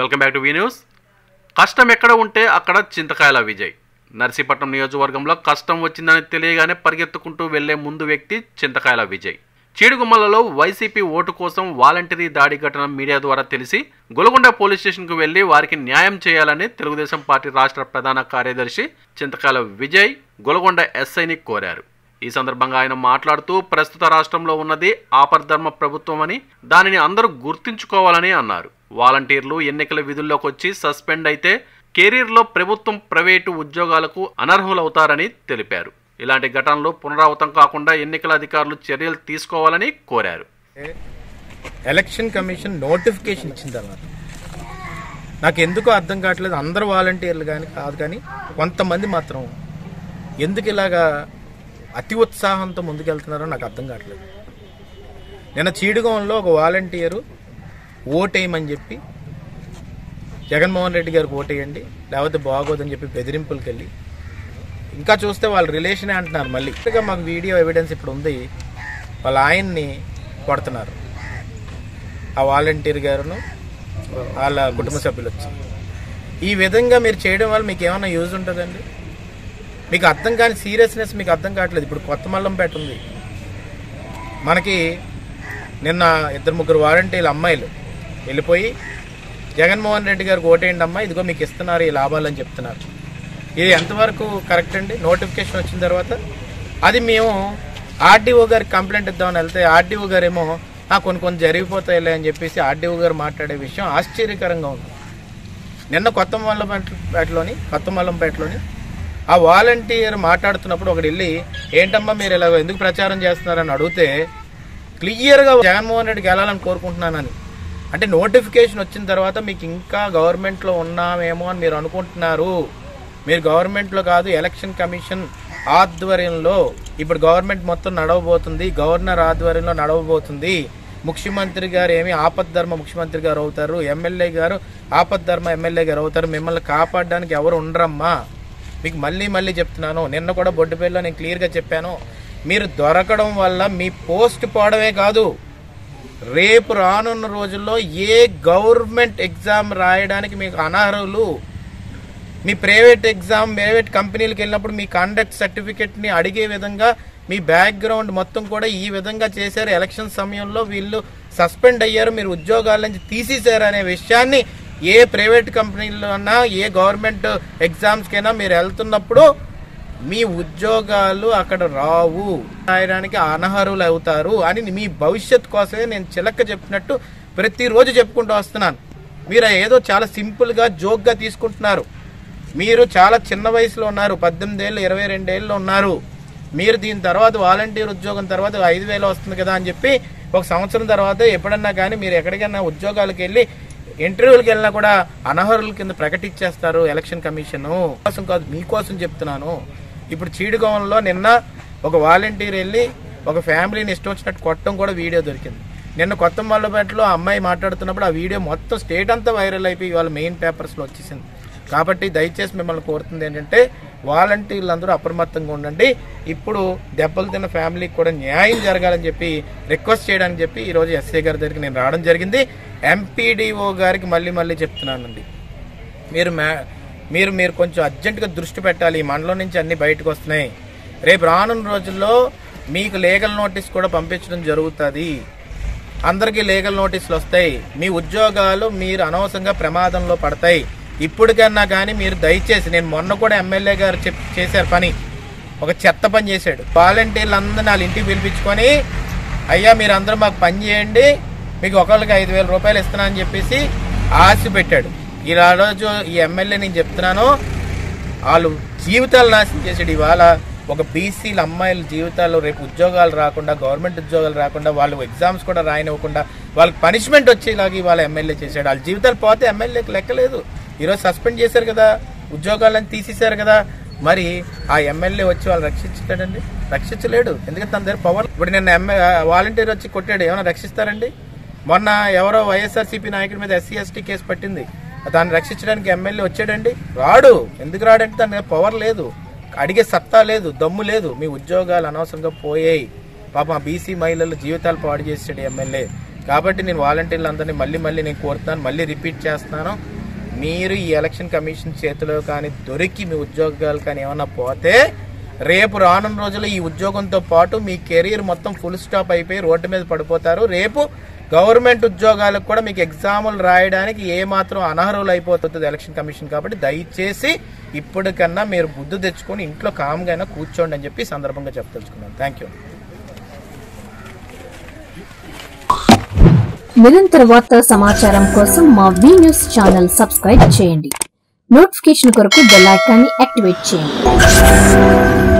Welcome back to V news. కష్టం ఎక్కడ ఉంటే అక్కడ చింతకాయల విజయ్. నర్సీపట్నం నియోజకవర్గంలో కష్టం వచ్చిందని తెలియగానే పరిగెత్తుకుంటూ వెళ్లే ముందు వ్యక్తి చింతకాయల విజయ్. చీడుగుమ్మలలో వైసీపీ ఓటు కోసం వాలంటరీ దాడి ఘటన మీడియా ద్వారా తెలిసి గొలగొండ పోలీస్ స్టేషన్కు వెళ్లి వారికి న్యాయం చేయాలని తెలుగుదేశం పార్టీ రాష్ట్ర ప్రధాన కార్యదర్శి చింతకాయల విజయ్ గొలగొండ ఎస్ఐని కోరారు. ఈ సందర్భంగా ఆయన మాట్లాడుతూ ప్రస్తుత రాష్ట్రంలో ఉన్నది ఆపద్ధర్మ ప్రభుత్వం అని, దానిని అందరూ గుర్తుంచుకోవాలని అన్నారు. వాలంటీర్లు ఎన్నికల విధుల్లోకి వచ్చి సస్పెండ్ అయితే కెరీర్లో ప్రభుత్వం ప్రైవేటు ఉద్యోగాలకు అనర్హులవుతారని తెలిపారు. ఇలాంటి ఘటనలు పునరావృతం కాకుండా ఎన్నికల అధికారులు చర్యలు తీసుకోవాలని కోరారు. ఎలక్షన్ కమిషన్ నోటిఫికేషన్ ఇచ్చిన తర్వాత నాకు ఎందుకో అర్థం కావట్లేదు. అందరు వాలంటీర్లు కాదు కానీ కొంతమంది మాత్రం ఎందుకు ఇలాగా అతి ఉత్సాహంతో ముందుకెళ్తున్నారో నాకు అర్థం కావట్లేదు. నిన్న చీడుగంలో ఒక వాలంటీరు ఓటేయమని చెప్పి జగన్మోహన్ రెడ్డి గారికి ఓటేయండి లేకపోతే బాగోదని చెప్పి బెదిరింపులకి వెళ్ళి ఇంకా చూస్తే వాళ్ళ రిలేషనే అంటున్నారు. మళ్ళీ మాకు వీడియో ఎవిడెన్స్ ఇప్పుడు ఉంది. వాళ్ళ ఆయన్ని కొడుతున్నారు. ఆ వాలంటీర్ గారును వాళ్ళ కుటుంబ సభ్యులు వచ్చి ఈ విధంగా మీరు చేయడం వల్ల మీకు ఏమైనా యూజ్ ఉంటుందండి? మీకు అర్థం కాని సీరియస్నెస్ మీకు అర్థం కావట్లేదు. ఇప్పుడు కొత్త మల్లంపేట ఉంది. మనకి నిన్న 2-3 వాలంటీర్లు అమ్మాయిలు వెళ్ళిపోయి జగన్మోహన్ రెడ్డి గారికి ఓటేయండి అమ్మా, ఇదిగో మీకు ఇస్తున్నారు ఈ లాభాలని చెప్తున్నారు. ఇది ఎంతవరకు కరెక్ట్ అండి? నోటిఫికేషన్ వచ్చిన తర్వాత అది మేము ఆర్డీఓ గారికి కంప్లైంట్ ఇద్దామని వెళ్తే ఆర్డీఓ గారు ఏమో కొన్ని జరిగిపోతాయిలే అని చెప్పేసి ఆర్డీఓ గారు మాట్లాడే విషయం ఆశ్చర్యకరంగా ఉంది. నిన్న కొత్త మల్లంపేటలోని ఆ వాలంటీర్ మాట్లాడుతున్నప్పుడు ఒకటి వెళ్ళి ఏంటమ్మా మీరు ఇలా ఎందుకు ప్రచారం చేస్తున్నారని అడిగితే క్లియర్గా జగన్మోహన్ రెడ్డికి వెళ్ళాలని కోరుకుంటున్నానని. అంటే నోటిఫికేషన్ వచ్చిన తర్వాత మీకు ఇంకా గవర్నమెంట్లో ఉన్నామేమో అని మీరు అనుకుంటున్నారు. మీరు గవర్నమెంట్లో కాదు, ఎలక్షన్ కమిషన్ ఆధ్వర్యంలో ఇప్పుడు గవర్నమెంట్ మొత్తం నడవబోతుంది. గవర్నర్ ఆధ్వర్యంలో నడవబోతుంది. ముఖ్యమంత్రి గారు ఏమి ఆపద్ధర్మ ముఖ్యమంత్రి గారు అవుతారు, ఎమ్మెల్యే గారు ఆపద్ధర్మ ఎమ్మెల్యే గారు అవుతారు. మిమ్మల్ని కాపాడడానికి ఎవరు ఉండరమ్మా. మీకు మళ్ళీ చెప్తున్నాను. నిన్న కూడా బొడ్డుపల్లిలో నేను క్లియర్గా చెప్పాను. మీరు దొరకడం వల్ల మీ పోస్ట్ పోవడమే కాదు, రేపు రానున్న రోజుల్లో ఏ గవర్నమెంట్ ఎగ్జామ్ రాయడానికి మీకు అనర్హులు. మీ ప్రైవేట్ కంపెనీలకు వెళ్ళినప్పుడు మీ కాండక్ట్ సర్టిఫికెట్ని అడిగే విధంగా మీ బ్యాక్గ్రౌండ్ మొత్తం కూడా ఈ విధంగా చేశారు. ఎలక్షన్ సమయంలో వీళ్ళు సస్పెండ్ అయ్యారు, మీరు ఉద్యోగాల నుంచి తీసేశారు అనే విషయాన్ని ఏ ప్రైవేట్ కంపెనీలో అన్నా ఏ గవర్నమెంట్ ఎగ్జామ్స్కైనా మీరు వెళ్తున్నప్పుడు మీ ఉద్యోగాలు అక్కడ రావు, రాయడానికి అనర్హులు అవుతారు అని మీ భవిష్యత్ కోసమే నేను చిలక చెప్పినట్టు ప్రతిరోజు చెప్పుకుంటూ వస్తున్నాను. మీరు ఏదో చాలా సింపుల్గా జోక్గా తీసుకుంటున్నారు. మీరు చాలా చిన్న వయసులో ఉన్నారు, 18 ఏళ్ళు 22 ఏళ్ళు ఉన్నారు. మీరు దీని తర్వాత వాలంటీర్ ఉద్యోగం తర్వాత 5,000 వస్తుంది కదా అని చెప్పి 1 సంవత్సరం తర్వాత ఎప్పుడన్నా కానీ మీరు ఎక్కడికైనా ఉద్యోగాలకు వెళ్ళి ఇంటర్వ్యూలకు వెళ్ళినా కూడా అనర్హుల కింద ప్రకటించేస్తారు ఎలక్షన్ కమిషన్. కోసం కాదు, మీకోసం చెప్తున్నాను. ఇప్పుడు చీడుగంలో నిన్న ఒక వాలంటీర్ వెళ్ళి ఒక ఫ్యామిలీని ఇష్టం వచ్చినట్టు కొట్టడం కూడా వీడియో దొరికింది. నిన్న కొత్త మల్లపేటలో అమ్మాయి మాట్లాడుతున్నప్పుడు ఆ వీడియో మొత్తం స్టేట్ అంతా వైరల్ అయిపోయి వాళ్ళ మెయిన్ పేపర్స్లో వచ్చేసింది. కాబట్టి దయచేసి మిమ్మల్ని కోరుతుంది ఏంటంటే వాలంటీర్లు అందరూ అప్రమత్తంగా ఉండండి. ఇప్పుడు దెబ్బలు తిన్న ఫ్యామిలీకి కూడా న్యాయం జరగాలని చెప్పి రిక్వెస్ట్ చేయడానికి చెప్పి ఈరోజు ఎస్ఐ గారి దగ్గరికి నేను రావడం జరిగింది. ఎంపీడీఓ గారికి మళ్ళీ చెప్తున్నానండి, మీరు కొంచెం అర్జెంటుగా దృష్టి పెట్టాలి. ఈ మండలం నుంచి అన్ని బయటకు వస్తున్నాయి. రేపు రానున్న రోజుల్లో మీకు లీగల్ నోటీస్ కూడా పంపించడం జరుగుతుంది. అందరికీ లీగల్ నోటీసులు వస్తాయి. మీ ఉద్యోగాలు మీరు అనవసరంగా ప్రమాదంలో పడతాయి. ఇప్పటికన్నా కానీ మీరు దయచేసి, నేను మొన్న కూడా ఎమ్మెల్యే గారు చేశారు పని, ఒక చెత్త పని చేశాడు. వాలంటీర్లు అందరినీ వాళ్ళ ఇంటికి పిలిపించుకొని అయ్యా మీరు అందరూ మాకు పని చేయండి, మీకు ఒకళ్ళకి 5,000 రూపాయలు ఇస్తున్నా అని చెప్పేసి ఆశ పెట్టాడు. ఈ రోజు ఈ ఎమ్మెల్యే నేను చెప్తున్నాను, వాళ్ళు జీవితాలు నాశనం చేసాడు. ఇవాళ ఒక బీసీల అమ్మాయిల జీవితాలు రేపు ఉద్యోగాలు రాకుండా, గవర్నమెంట్ ఉద్యోగాలు రాకుండా, వాళ్ళు ఎగ్జామ్స్ కూడా రాయనివ్వకుండా వాళ్ళకి పనిష్మెంట్ వచ్చేలాగా ఇవాళ ఎమ్మెల్యే చేశాడు. వాళ్ళ జీవితాలు పోతే ఎమ్మెల్యేకి లెక్కలేదు. ఈరోజు సస్పెండ్ చేశారు కదా, ఉద్యోగాలను తీసేశారు కదా, మరి ఆ ఎమ్మెల్యే వచ్చి వాళ్ళు రక్షించాడండి? రక్షించలేడు. ఎందుకంటే తన దగ్గర పవర్. ఇప్పుడు నిన్న వాలంటీర్ వచ్చి కొట్టాడు, ఏమైనా రక్షిస్తారండి? మొన్న ఎవరో వైఎస్ఆర్సీపీ నాయకుడి మీద SC ST కేసు పట్టింది, దాన్ని రక్షించడానికి ఎమ్మెల్యే వచ్చాడండి? రాడు. ఎందుకు రాడంటే తన దగ్గర పవర్ లేదు, అడిగే సత్తా లేదు, దమ్ము లేదు. మీ ఉద్యోగాలు అనవసరంగా పోయాయి. పాపం ఆ బీసీ మహిళల జీవితాలు పాడు చేసాడు ఎమ్మెల్యే. కాబట్టి నేను వాలంటీర్లు అందరినీ మళ్ళీ నేను కోరుతున్నాను, మళ్ళీ రిపీట్ చేస్తున్నాను. మీరు ఈ ఎలక్షన్ కమిషన్ చేతిలో కానీ దొరికి మీ ఉద్యోగాలు కానీ ఏమన్నా పోతే రేపు రానున్న రోజుల్లో ఈ ఉద్యోగంతో పాటు మీ కెరీర్ మొత్తం ఫుల్ స్టాప్ అయిపోయి రోడ్డు మీద పడిపోతారు. రేపు గవర్నమెంట్ ఉద్యోగాలకు కూడా మీకు ఎగ్జాములు రాయడానికి ఏమాత్రం అనర్హులు అయిపోతుంది ఎలక్షన్ కమిషన్. కాబట్టి దయచేసి ఇప్పటికన్నా మీరు బుద్ధి తెచ్చుకొని ఇంట్లో కామ్గా కూర్చోండి అని చెప్పి సందర్భంగా చెప్పదలుచుకున్నాను. Thank you. నిరంతర వార్తా సమాచారం కోసం మా వి న్యూస్ ఛానల్ సబ్స్క్రైబ్ చేయండి. నోటిఫికేషన్ కొరకు బెల్ ఐకాన్ని యాక్టివేట్ చేయండి.